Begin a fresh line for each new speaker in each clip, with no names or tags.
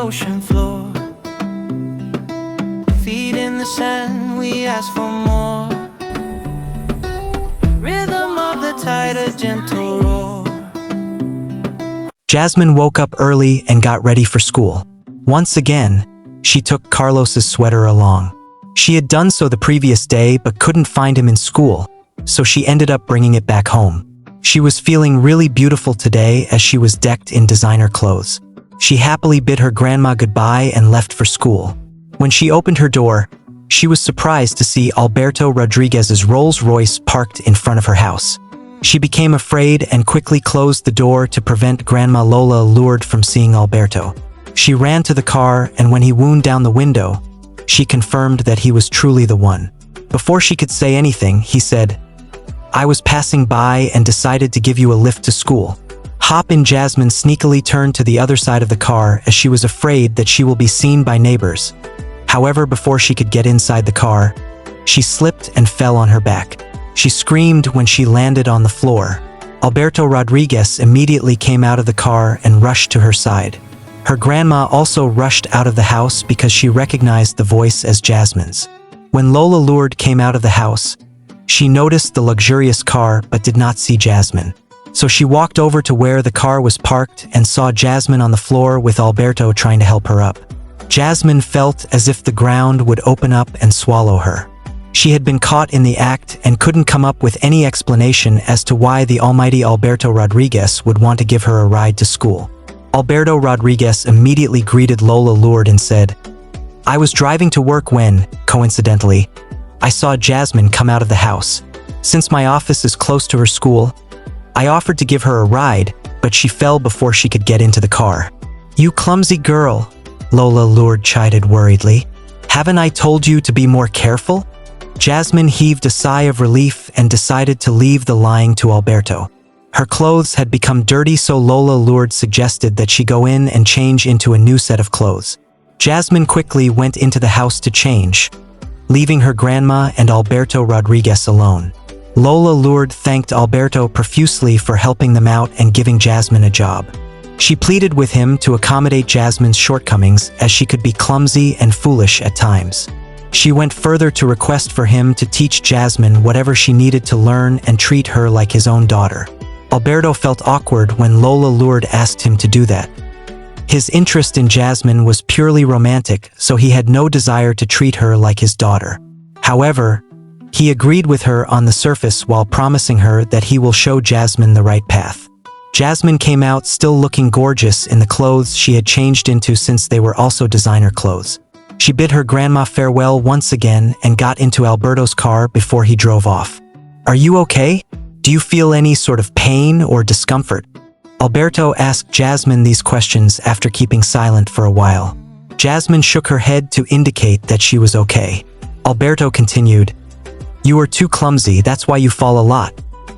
ocean floor. Feet in the sand, we ask for more. Rhythm of the tide, a gentle roar.
Jasmine woke up early and got ready for school. Once again, she took Carlos's sweater along. She had done so the previous day but couldn't find him in school, so she ended up bringing it back home. She was feeling really beautiful today as she was decked in designer clothes. She happily bid her grandma goodbye and left for school. When she opened her door, she was surprised to see Alberto Rodriguez's Rolls-Royce parked in front of her house. She became afraid and quickly closed the door to prevent Grandma Lola lured from seeing Alberto. She ran to the car, and when he wound down the window, she confirmed that he was truly the one. Before she could say anything, he said, "I was passing by and decided to give you a lift to school." Hop in. Jasmine sneakily turned to the other side of the car as she was afraid that she will be seen by neighbors. However, before she could get inside the car, she slipped and fell on her back. She screamed when she landed on the floor. Alberto Rodriguez immediately came out of the car and rushed to her side. Her grandma also rushed out of the house because she recognized the voice as Jasmine's. When Lola lured came out of the house, she noticed the luxurious car but did not see Jasmine. So she walked over to where the car was parked and saw Jasmine on the floor with Alberto trying to help her up. Jasmine felt as if the ground would open up and swallow her. She had been caught in the act and couldn't come up with any explanation as to why the almighty Alberto Rodriguez would want to give her a ride to school. Alberto Rodriguez immediately greeted Lola lured and said, "I was driving to work when, coincidentally, I saw Jasmine come out of the house. Since my office is close to her school, I offered to give her a ride, but she fell before she could get into the car." "You clumsy girl," Lola lured chided worriedly. "Haven't I told you to be more careful?" Jasmine heaved a sigh of relief and decided to leave the lying to Alberto. Her clothes had become dirty, so Lola lured suggested that she go in and change into a new set of clothes. Jasmine quickly went into the house to change, leaving her grandma and Alberto Rodriguez alone. Lola lured thanked Alberto profusely for helping them out and giving Jasmine a job. She pleaded with him to accommodate Jasmine's shortcomings as she could be clumsy and foolish at times. She went further to request for him to teach Jasmine whatever she needed to learn and treat her like his own daughter. Alberto felt awkward when Lola lured asked him to do that. His interest in Jasmine was purely romantic, so he had no desire to treat her like his daughter. However, he agreed with her on the surface while promising her that he will show Jasmine the right path. Jasmine came out still looking gorgeous in the clothes she had changed into since they were also designer clothes. She bid her grandma farewell once again and got into Alberto's car before he drove off. "Are you okay? Do you feel any sort of pain or discomfort?" Alberto asked Jasmine these questions after keeping silent for a while. Jasmine shook her head to indicate that she was okay. Alberto continued, "You are too clumsy, that's why you fall a lot.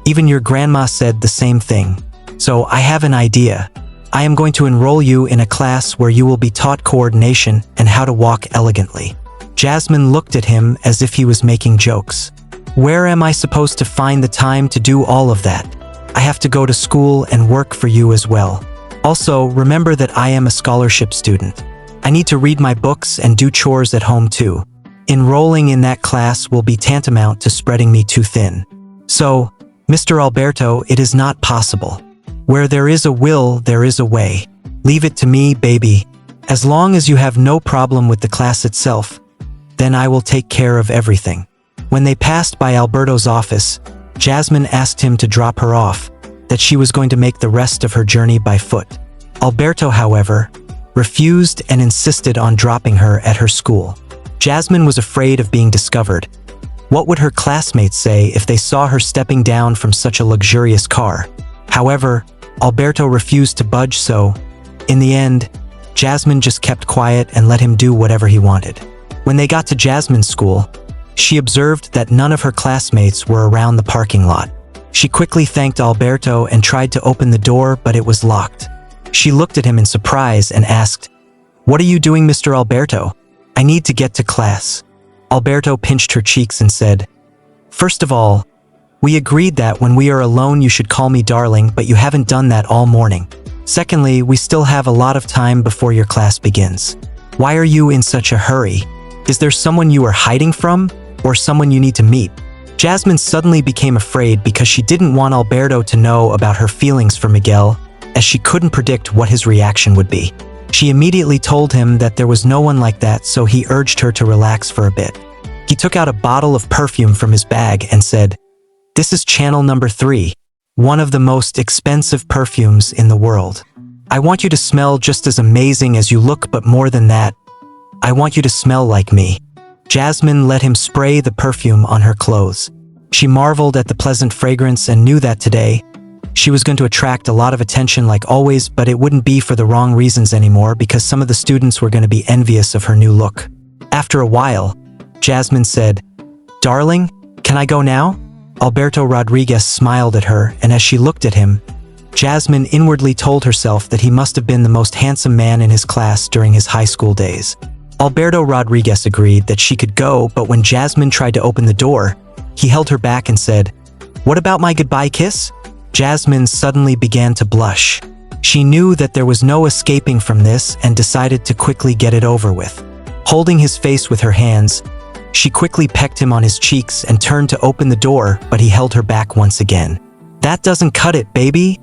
Even your grandma said the same thing. So I have an idea. I am going to enroll you in a class where you will be taught coordination and how to walk elegantly." Jasmine looked at him as if he was making jokes. "Where am I supposed to find the time to do all of that? I have to go to school and work for you as well. Also, remember that I am a scholarship student. I need to read my books and do chores at home too. Enrolling in that class will be tantamount to spreading me too thin. So, Mr. Alberto, it is not possible. Where there is a will, there is a way. Leave it to me, baby. As long as you have no problem with the class itself, then I will take care of everything." When they passed by Alberto's office, Jasmine asked him to drop her off, that she was going to make the rest of her journey by foot. Alberto, however, refused and insisted on dropping her at her school. Jasmine was afraid of being discovered. What would her classmates say if they saw her stepping down from such a luxurious car? However, Alberto refused to budge, so, in the end, Jasmine just kept quiet and let him do whatever he wanted. When they got to Jasmine's school, she observed that none of her classmates were around the parking lot. She quickly thanked Alberto and tried to open the door, but it was locked. She looked at him in surprise and asked, "What are you doing, Mr. Alberto? I need to get to class." Alberto pinched her cheeks and said, "First of all, we agreed that when we are alone you should call me darling, but you haven't done that all morning. Secondly, we still have a lot of time before your class begins. Why are you in such a hurry? Is there someone you are hiding from, or someone you need to meet? Jasmine suddenly became afraid because she didn't want Alberto to know about her feelings for Miguel, as she couldn't predict what his reaction would be. She immediately told him that there was no one like that, so he urged her to relax for a bit. He took out a bottle of perfume from his bag and said, "This is channel number 3, one of the most expensive perfumes in the world. I want you to smell just as amazing as you look, but more than that, I want you to smell like me." Jasmine let him spray the perfume on her clothes. She marveled at the pleasant fragrance and knew that today, she was going to attract a lot of attention like always, but it wouldn't be for the wrong reasons anymore because some of the students were going to be envious of her new look. After a while, Jasmine said, "Darling, can I go now?" Alberto Rodriguez smiled at her, and as she looked at him, Jasmine inwardly told herself that he must have been the most handsome man in his class during his high school days. Alberto Rodriguez agreed that she could go, but when Jasmine tried to open the door, he held her back and said, "What about my goodbye kiss?" Jasmine suddenly began to blush. She knew that there was no escaping from this and decided to quickly get it over with. Holding his face with her hands, she quickly pecked him on his cheeks and turned to open the door, but he held her back once again. "That doesn't cut it, baby,"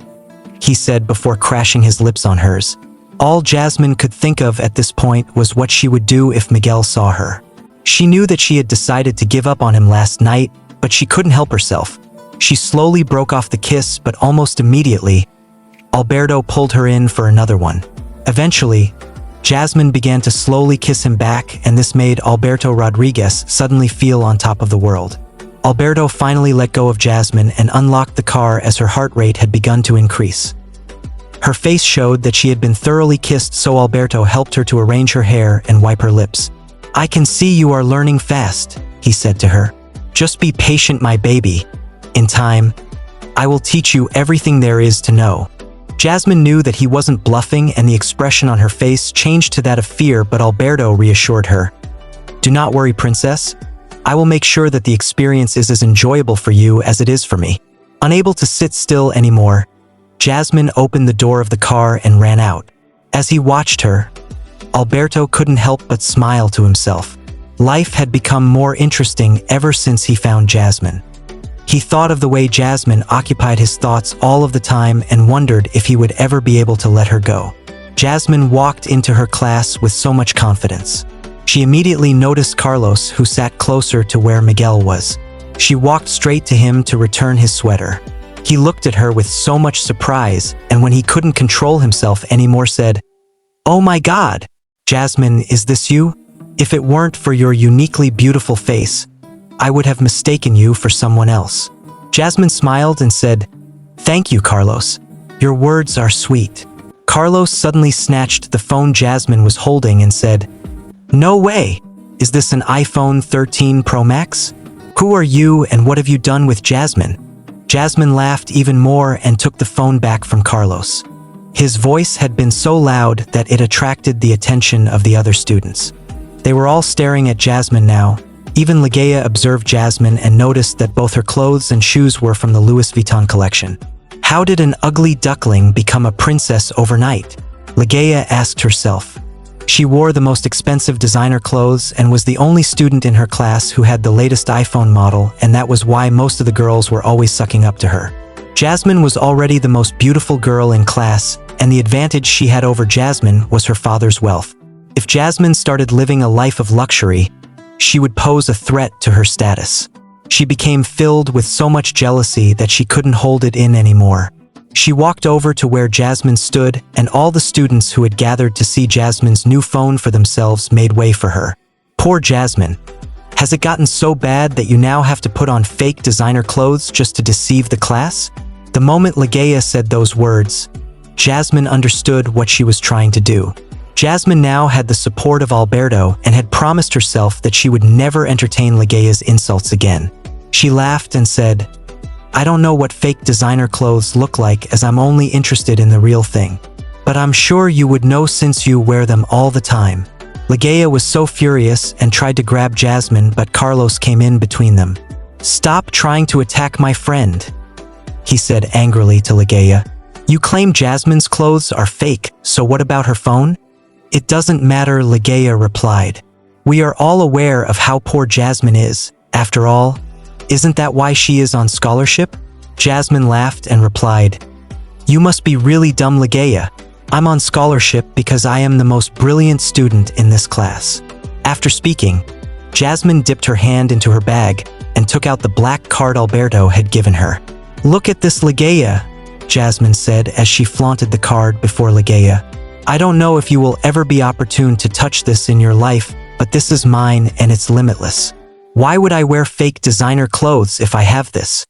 he said before crashing his lips on hers. All Jasmine could think of at this point was what she would do if Miguel saw her. She knew that she had decided to give up on him last night, but she couldn't help herself. She slowly broke off the kiss, but almost immediately, Alberto pulled her in for another one. Eventually, Jasmine began to slowly kiss him back, and this made Alberto Rodriguez suddenly feel on top of the world. Alberto finally let go of Jasmine and unlocked the car as her heart rate had begun to increase. Her face showed that she had been thoroughly kissed, so Alberto helped her to arrange her hair and wipe her lips. "I can see you are learning fast," he said to her. "Just be patient, my baby. In time, I will teach you everything there is to know." Jasmine knew that he wasn't bluffing, and the expression on her face changed to that of fear, but Alberto reassured her. "Do not worry, princess. I will make sure that the experience is as enjoyable for you as it is for me." Unable to sit still anymore, Jasmine opened the door of the car and ran out. As he watched her, Alberto couldn't help but smile to himself. Life had become more interesting ever since he found Jasmine. He thought of the way Jasmine occupied his thoughts all of the time and wondered if he would ever be able to let her go. Jasmine walked into her class with so much confidence. She immediately noticed Carlos, who sat closer to where Miguel was. She walked straight to him to return his sweater. He looked at her with so much surprise, and when he couldn't control himself anymore said, "Oh my God! Jasmine, is this you? If it weren't for your uniquely beautiful face, I would have mistaken you for someone else." Jasmine smiled and said, "Thank you, Carlos. Your words are sweet." Carlos suddenly snatched the phone Jasmine was holding and said, "No way! Is this an iPhone 13 Pro Max? Who are you and what have you done with Jasmine?" Jasmine laughed even more and took the phone back from Carlos. His voice had been so loud that it attracted the attention of the other students. They were all staring at Jasmine now. Even Ligea observed Jasmine and noticed that both her clothes and shoes were from the Louis Vuitton collection. How did an ugly duckling become a princess overnight? Ligea asked herself. She wore the most expensive designer clothes and was the only student in her class who had the latest iPhone model, and that was why most of the girls were always sucking up to her. Jasmine was already the most beautiful girl in class, and the advantage she had over Jasmine was her father's wealth. If Jasmine started living a life of luxury, she would pose a threat to her status. She became filled with so much jealousy that she couldn't hold it in anymore. She walked over to where Jasmine stood, and all the students who had gathered to see Jasmine's new phone for themselves made way for her. Poor Jasmine. Has it gotten so bad that you now have to put on fake designer clothes just to deceive the class? The moment Ligea said those words, Jasmine understood what she was trying to do. Jasmine now had the support of Alberto and had promised herself that she would never entertain Ligea's insults again. She laughed and said, "I don't know what fake designer clothes look like, as I'm only interested in the real thing. But I'm sure you would know since you wear them all the time." Ligea was so furious and tried to grab Jasmine, but Carlos came in between them. "Stop trying to attack my friend," he said angrily to Ligea. You claim Jasmine's clothes are fake, so what about her phone? It doesn't matter, Ligaya replied. We are all aware of how poor Jasmine is. After all, isn't that why she is on scholarship? Jasmine laughed and replied, You must be really dumb, Ligaya. I'm on scholarship because I am the most brilliant student in this class. After speaking, Jasmine dipped her hand into her bag and took out the black card Alberto had given her. Look at this, Ligaya, Jasmine said as she flaunted the card before Ligaya. I don't know if you will ever be opportune to touch this in your life, but this is mine and it's limitless. Why would I wear fake designer clothes if I have this?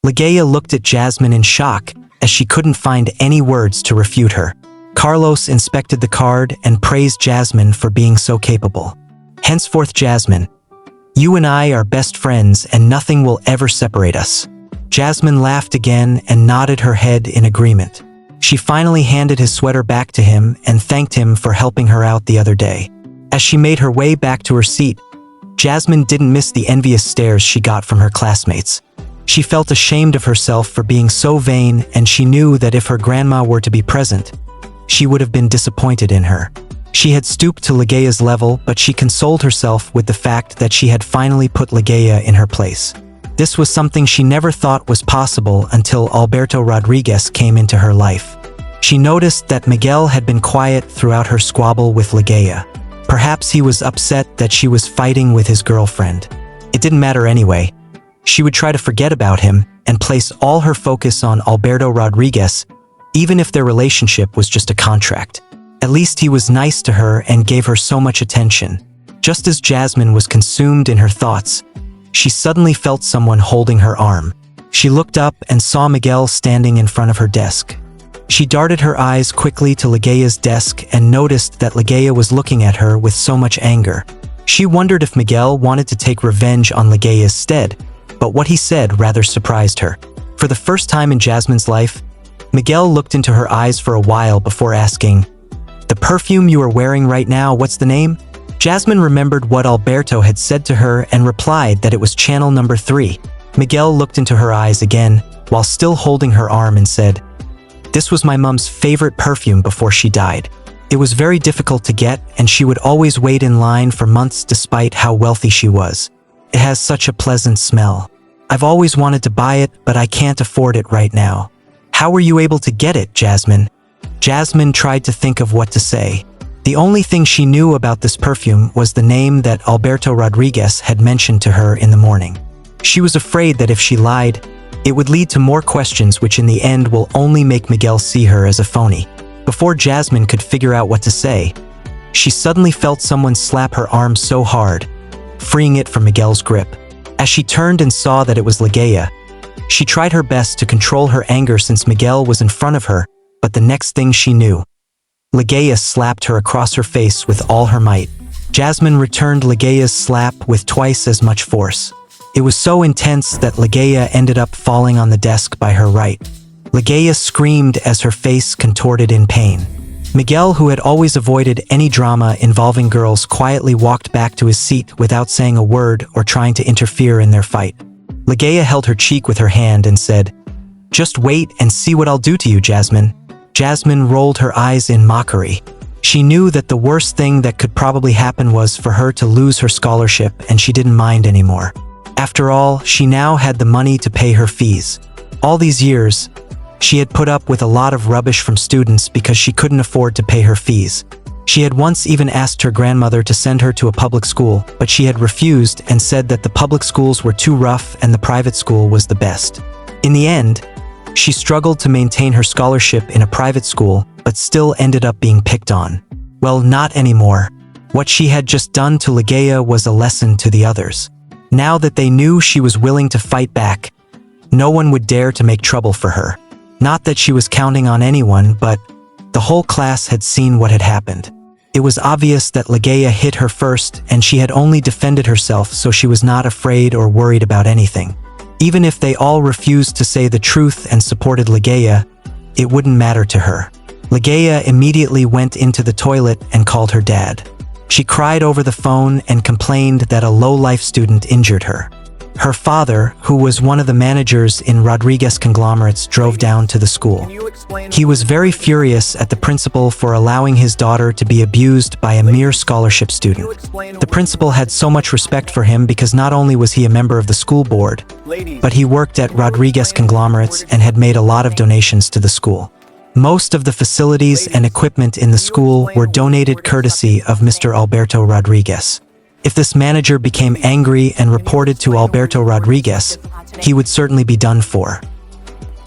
Ligaya looked at Jasmine in shock as she couldn't find any words to refute her. Carlos inspected the card and praised Jasmine for being so capable. Henceforth, Jasmine, you and I are best friends and nothing will ever separate us. Jasmine laughed again and nodded her head in agreement. She finally handed his sweater back to him and thanked him for helping her out the other day. As she made her way back to her seat, Jasmine didn't miss the envious stares she got from her classmates. She felt ashamed of herself for being so vain, and she knew that if her grandma were to be present, she would have been disappointed in her. She had stooped to Ligaya's level, but she consoled herself with the fact that she had finally put Ligaya in her place. This was something she never thought was possible until Alberto Rodriguez came into her life. She noticed that Miguel had been quiet throughout her squabble with Ligaya. Perhaps he was upset that she was fighting with his girlfriend. It didn't matter anyway. She would try to forget about him and place all her focus on Alberto Rodriguez, even if their relationship was just a contract. At least he was nice to her and gave her so much attention. Just as Jasmine was consumed in her thoughts, she suddenly felt someone holding her arm. She looked up and saw Miguel standing in front of her desk. She darted her eyes quickly to Ligaya's desk and noticed that Ligaya was looking at her with so much anger. She wondered if Miguel wanted to take revenge on Ligaya's stead, but what he said rather surprised her. For the first time in Jasmine's life, Miguel looked into her eyes for a while before asking, The perfume you are wearing right now, what's the name? Jasmine remembered what Alberto had said to her and replied that it was channel number 3. Miguel looked into her eyes again while still holding her arm and said, This was my mom's favorite perfume before she died. It was very difficult to get and she would always wait in line for months despite how wealthy she was. It has such a pleasant smell. I've always wanted to buy it, but I can't afford it right now. How were you able to get it, Jasmine? Jasmine tried to think of what to say. The only thing she knew about this perfume was the name that Alberto Rodriguez had mentioned to her in the morning. She was afraid that if she lied, it would lead to more questions which in the end will only make Miguel see her as a phony. Before Jasmine could figure out what to say, she suddenly felt someone slap her arm so hard, freeing it from Miguel's grip. As she turned and saw that it was Ligaya, she tried her best to control her anger since Miguel was in front of her, but the next thing she knew, Ligaya slapped her across her face with all her might. Jasmine returned Ligaya's slap with twice as much force. It was so intense that Ligaya ended up falling on the desk by her right. Ligaya screamed as her face contorted in pain. Miguel, who had always avoided any drama involving girls, quietly walked back to his seat without saying a word or trying to interfere in their fight. Ligaya held her cheek with her hand and said, Just wait and see what I'll do to you, Jasmine. Jasmine rolled her eyes in mockery. She knew that the worst thing that could probably happen was for her to lose her scholarship, and she didn't mind anymore. After all, she now had the money to pay her fees. All these years, she had put up with a lot of rubbish from students because she couldn't afford to pay her fees. She had once even asked her grandmother to send her to a public school, but she had refused and said that the public schools were too rough and the private school was the best. In the end, she struggled to maintain her scholarship in a private school, but still ended up being picked on. Well, not anymore. What she had just done to Ligaya was a lesson to the others. Now that they knew she was willing to fight back, no one would dare to make trouble for her. Not that she was counting on anyone, but the whole class had seen what had happened. It was obvious that Ligaya hit her first, and she had only defended herself, so she was not afraid or worried about anything. Even if they all refused to say the truth and supported Ligaya, it wouldn't matter to her. Ligaya immediately went into the toilet and called her dad. She cried over the phone and complained that a low-life student injured her. Her father, who was one of the managers in Rodriguez conglomerates, drove down to the school. He was very furious at the principal for allowing his daughter to be abused by a mere scholarship student. The principal had so much respect for him because not only was he a member of the school board, but he worked at Rodriguez conglomerates and had made a lot of donations to the school. Most of the facilities and equipment in the school were donated courtesy of Mr. Alberto Rodriguez. If this manager became angry and reported to Alberto Rodriguez, he would certainly be done for.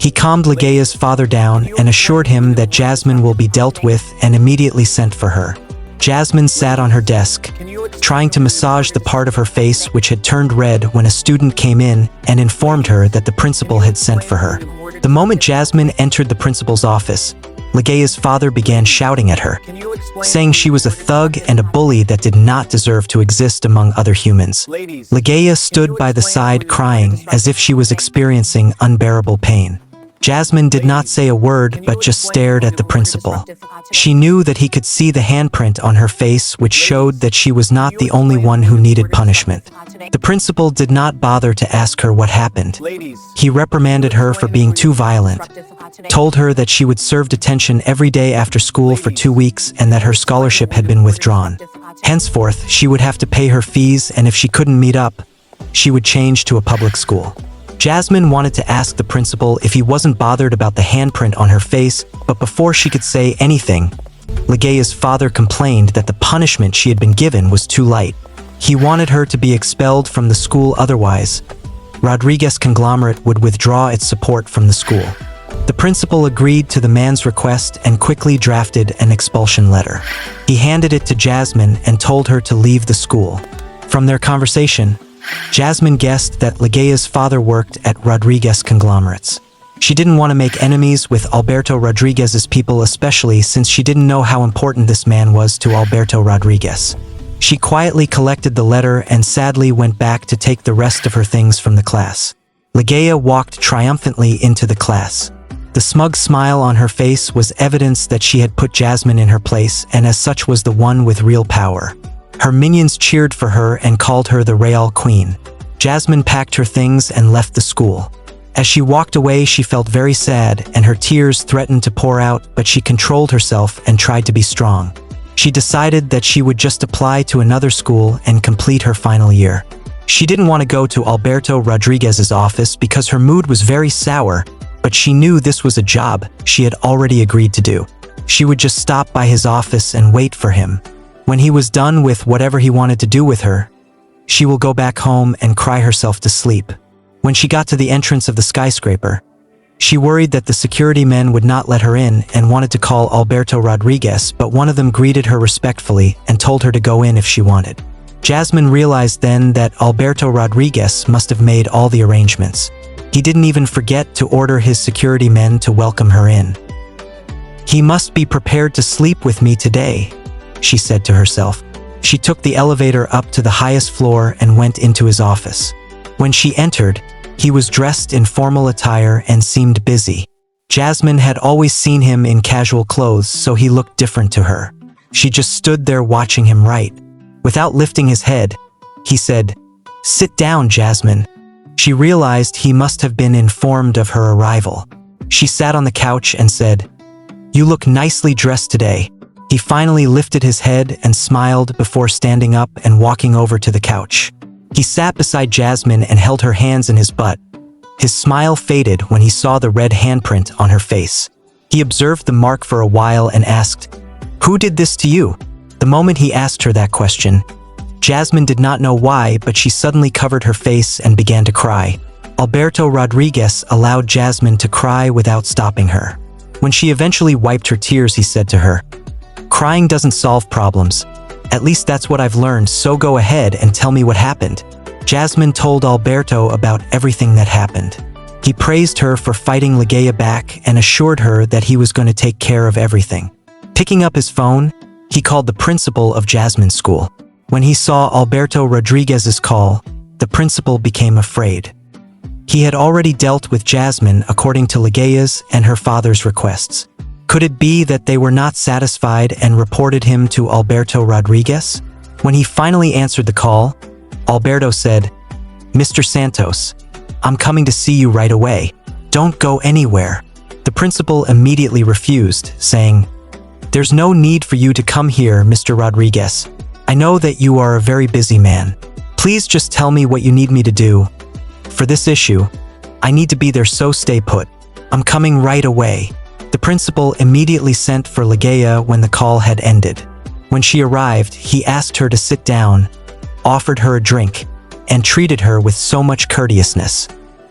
He calmed Legaya's father down and assured him that Jasmine will be dealt with and immediately sent for her. Jasmine sat on her desk, trying to massage the part of her face which had turned red when a student came in and informed her that the principal had sent for her. The moment Jasmine entered the principal's office, Legaya's father began shouting at her, saying she was a thug and a bully that did not deserve to exist among other humans. Legaya stood by the side crying as if she was experiencing unbearable pain. Jasmine did not say a word but just stared at the principal. She knew that he could see the handprint on her face, which showed that she was not the only one who needed punishment. The principal did not bother to ask her what happened. He reprimanded her for being too violent, told her that she would serve detention every day after school for 2 weeks and that her scholarship had been withdrawn. Henceforth, she would have to pay her fees, and if she couldn't meet up, she would change to a public school. Jasmine wanted to ask the principal if he wasn't bothered about the handprint on her face, but before she could say anything, Legaya's father complained that the punishment she had been given was too light. He wanted her to be expelled from the school, otherwise Rodriguez conglomerate would withdraw its support from the school. The principal agreed to the man's request and quickly drafted an expulsion letter. He handed it to Jasmine and told her to leave the school. From their conversation, Jasmine guessed that Legaya's father worked at Rodriguez conglomerates. She didn't want to make enemies with Alberto Rodriguez's people, especially since she didn't know how important this man was to Alberto Rodriguez. She quietly collected the letter and sadly went back to take the rest of her things from the class. Legaya walked triumphantly into the class. The smug smile on her face was evidence that she had put Jasmine in her place and as such was the one with real power. Her minions cheered for her and called her the Real Queen. Jasmine packed her things and left the school. As she walked away, she felt very sad and her tears threatened to pour out, but she controlled herself and tried to be strong. She decided that she would just apply to another school and complete her final year. She didn't want to go to Alberto Rodriguez's office because her mood was very sour, but she knew this was a job she had already agreed to do. She would just stop by his office and wait for him. When he was done with whatever he wanted to do with her, she will go back home and cry herself to sleep. When she got to the entrance of the skyscraper, she worried that the security men would not let her in and wanted to call Alberto Rodriguez, but one of them greeted her respectfully and told her to go in if she wanted. Jasmine realized then that Alberto Rodriguez must have made all the arrangements. He didn't even forget to order his security men to welcome her in. He must be prepared to sleep with me today, she said to herself. She took the elevator up to the highest floor and went into his office. When she entered, he was dressed in formal attire and seemed busy. Jasmine had always seen him in casual clothes, so he looked different to her. She just stood there watching him write. Without lifting his head, he said, "Sit down, Jasmine." She realized he must have been informed of her arrival. She sat on the couch and said, "You look nicely dressed today." He finally lifted his head and smiled before standing up and walking over to the couch. He sat beside Jasmine and held her hands in his butt. His smile faded when he saw the red handprint on her face. He observed the mark for a while and asked, "Who did this to you?" The moment he asked her that question, Jasmine did not know why, but she suddenly covered her face and began to cry. Alberto Rodriguez allowed Jasmine to cry without stopping her. When she eventually wiped her tears, he said to her, "Crying doesn't solve problems. At least that's what I've learned, so go ahead and tell me what happened." Jasmine told Alberto about everything that happened. He praised her for fighting Legaya back and assured her that he was going to take care of everything. Picking up his phone, he called the principal of Jasmine's school. When he saw Alberto Rodriguez's call, the principal became afraid. He had already dealt with Jasmine according to Legaya's and her father's requests. Could it be that they were not satisfied and reported him to Alberto Rodriguez? When he finally answered the call, Alberto said, "Mr. Santos, I'm coming to see you right away. Don't go anywhere." The principal immediately refused, saying, "There's no need for you to come here, Mr. Rodriguez. I know that you are a very busy man. Please just tell me what you need me to do. For this issue, I need to be there, so stay put. I'm coming right away." The principal immediately sent for Ligaya when the call had ended. When she arrived, he asked her to sit down, offered her a drink, and treated her with so much courteousness.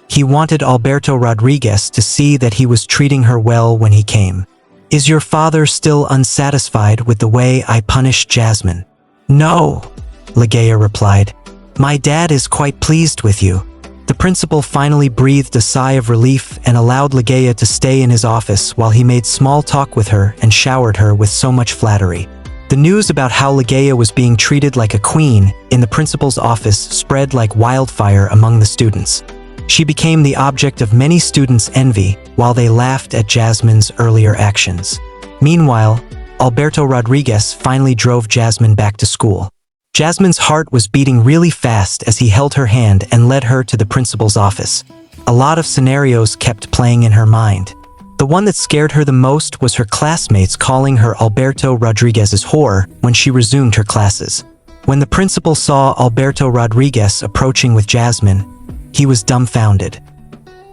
He wanted Alberto Rodriguez to see that he was treating her well when he came. "Is your father still unsatisfied with the way I punished Jasmine?" "No," Ligaya replied. "My dad is quite pleased with you." The principal finally breathed a sigh of relief and allowed Ligaya to stay in his office while he made small talk with her and showered her with so much flattery. The news about how Ligaya was being treated like a queen in the principal's office spread like wildfire among the students. She became the object of many students' envy while they laughed at Jasmine's earlier actions. Meanwhile, Alberto Rodriguez finally drove Jasmine back to school. Jasmine's heart was beating really fast as he held her hand and led her to the principal's office. A lot of scenarios kept playing in her mind. The one that scared her the most was her classmates calling her Alberto Rodriguez's whore when she resumed her classes. When the principal saw Alberto Rodriguez approaching with Jasmine, he was dumbfounded.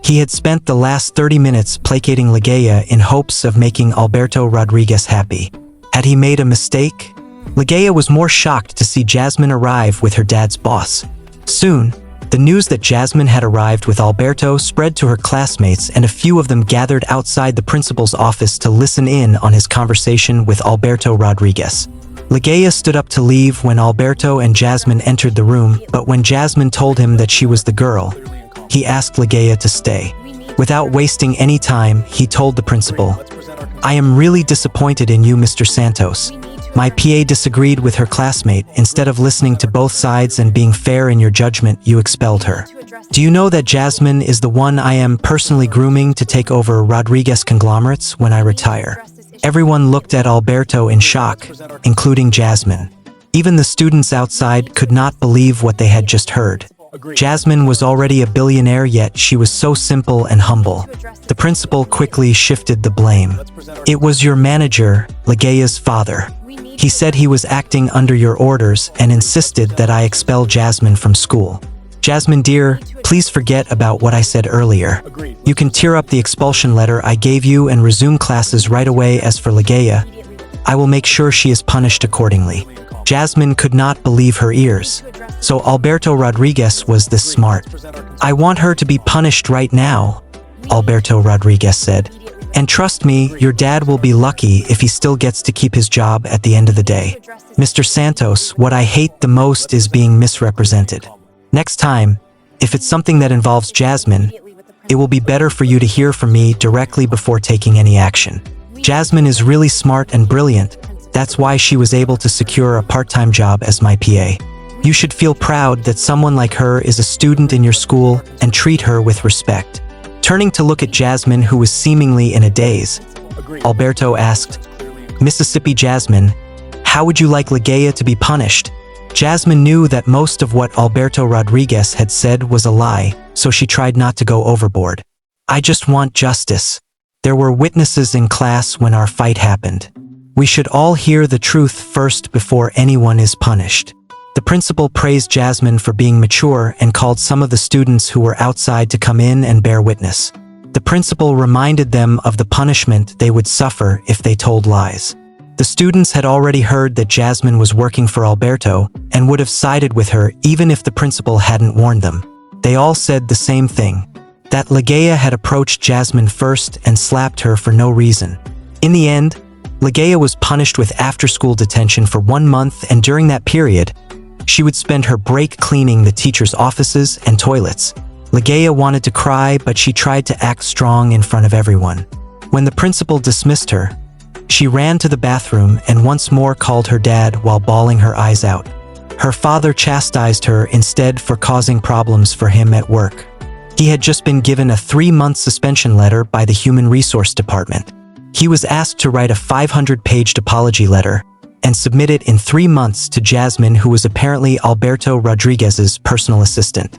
He had spent the last 30 minutes placating Ligaya in hopes of making Alberto Rodriguez happy. Had he made a mistake? Ligaya was more shocked to see Jasmine arrive with her dad's boss. Soon, the news that Jasmine had arrived with Alberto spread to her classmates, and a few of them gathered outside the principal's office to listen in on his conversation with Alberto Rodriguez. Ligaya stood up to leave when Alberto and Jasmine entered the room, but when Jasmine told him that she was the girl, he asked Ligaya to stay. Without wasting any time, he told the principal, "I am really disappointed in you, Mr. Santos. My PA disagreed with her classmate. Instead of listening to both sides and being fair in your judgment, you expelled her. Do you know that Jasmine is the one I am personally grooming to take over Rodriguez conglomerates when I retire?" Everyone looked at Alberto in shock, including Jasmine. Even the students outside could not believe what they had just heard. Jasmine was already a billionaire, yet she was so simple and humble. The principal quickly shifted the blame. "It was your manager, Ligaya's father. He said he was acting under your orders and insisted that I expel Jasmine from school. Jasmine dear, please forget about what I said earlier. You can tear up the expulsion letter I gave you and resume classes right away. As for Ligaya, I will make sure she is punished accordingly." Jasmine could not believe her ears. So Alberto Rodriguez was this smart. "I want her to be punished right now," Alberto Rodriguez said. "And trust me, your dad will be lucky if he still gets to keep his job at the end of the day. Mr. Santos, what I hate the most is being misrepresented. Next time, if it's something that involves Jasmine, it will be better for you to hear from me directly before taking any action. Jasmine is really smart and brilliant. That's why she was able to secure a part-time job as my PA. You should feel proud that someone like her is a student in your school and treat her with respect." Turning to look at Jasmine, who was seemingly in a daze, Alberto asked, "Mississippi Jasmine, how would you like Ligaya to be punished?" Jasmine knew that most of what Alberto Rodriguez had said was a lie, so she tried not to go overboard. "I just want justice. There were witnesses in class when our fight happened. We should all hear the truth first before anyone is punished." The principal praised Jasmine for being mature and called some of the students who were outside to come in and bear witness. The principal reminded them of the punishment they would suffer if they told lies. The students had already heard that Jasmine was working for Alberto and would have sided with her even if the principal hadn't warned them. They all said the same thing, that Ligaya had approached Jasmine first and slapped her for no reason. In the end, Ligaya was punished with after-school detention for 1 month, and during that period, she would spend her break cleaning the teachers' offices and toilets. Ligaya wanted to cry, but she tried to act strong in front of everyone. When the principal dismissed her, she ran to the bathroom and once more called her dad while bawling her eyes out. Her father chastised her instead for causing problems for him at work. He had just been given a 3-month suspension letter by the Human Resource Department. He was asked to write a 500-page apology letter and submit it in 3 months to Jasmine, who was apparently Alberto Rodriguez's personal assistant.